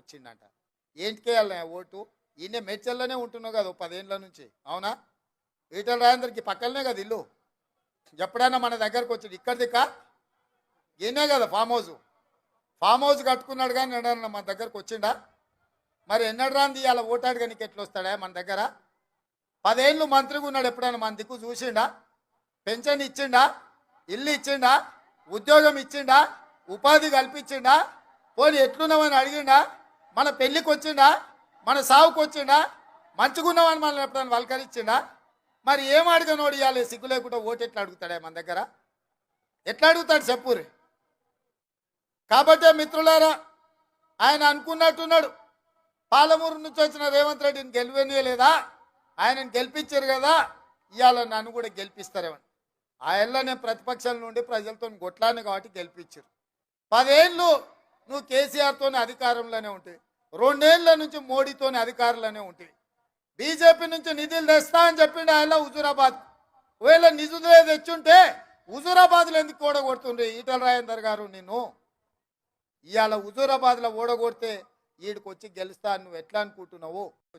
వచ్చిండంట. ఏంటికేయాలి ఓటు? ఈయన మేడ్చల్లోనే ఉంటున్నావు కదా 10 ఏళ్ళ నుంచి, అవునా? ఈటల రాజేందర్కి పక్కనే కదా ఇల్లు. ఎప్పుడైనా మన దగ్గరకు వచ్చాడు? ఇక్కడ దిక్క ఈయనే కదా ఫామ్ హౌస్ కట్టుకున్నాడు, కానీ ఎన్నడన్నా మన దగ్గరకు వచ్చిండా? మరి ఎన్నడు రాంది ఇవాళ ఓటాడుగా నీకు ఎట్లా వస్తాడా మన దగ్గర? 10 ఏళ్ళు మంత్రిగా ఉన్నాడు, ఎప్పుడైనా మన దిక్కు చూసిండా? పెన్షన్ ఇచ్చిండా? ఇల్లు ఇచ్చిండా? ఉద్యోగం ఇచ్చిండా? ఉపాధి కల్పించిండా? పోనీ ఎట్లున్నామని అడిగిండా? మన పెళ్ళికి వచ్చిండా? మన సావుకు వచ్చిండా? మంచుకున్నామని మనల్ని ఎప్పుడైనా వల్కరించిండా? మరి ఏం అడగనోడు ఇవ్వాలి సిగ్గు లేకుండా ఓటు ఎట్లా అడుగుతాడా మన దగ్గర? ఎట్లా అడుగుతాడు చెప్పురి? కాబట్టే మిత్రులారా, ఆయన అనుకున్నట్టున్నాడు, పాలమూరు నుంచి వచ్చిన రేవంత్ రెడ్డిని గెలివనీయలేదా, ఆయనను గెలిపించారు కదా, ఇవాళ నన్ను కూడా గెలిపిస్తారేమని. ఆయనలో నేను ప్రతిపక్షాల నుండి ప్రజలతో కొట్లాను కాబట్టి గెలిపించారు. 10 ఏళ్ళు నువ్వు కేసీఆర్తోనే అధికారంలోనే ఉంటాయి, 2 ఏళ్ళ నుంచి మోడీతోనే అధికారంలోనే ఉంటాయి. బీజేపీ నుంచి నిధులు తెస్తా అని చెప్పిండు ఆయన హుజూరాబాద్. ఒకవేళ నిధులే తెచ్చుంటే హుజూరాబాద్లో ఎందుకు ఓడగొడుతుండ్రు ఈటల రాజేందర్ గారు? నిన్ను ఇవాళ హుజూరాబాద్లో ఓడగొడితే ఈడికి వచ్చి గెలుస్తా నువ్వు ఎట్లా అనుకుంటున్నావు?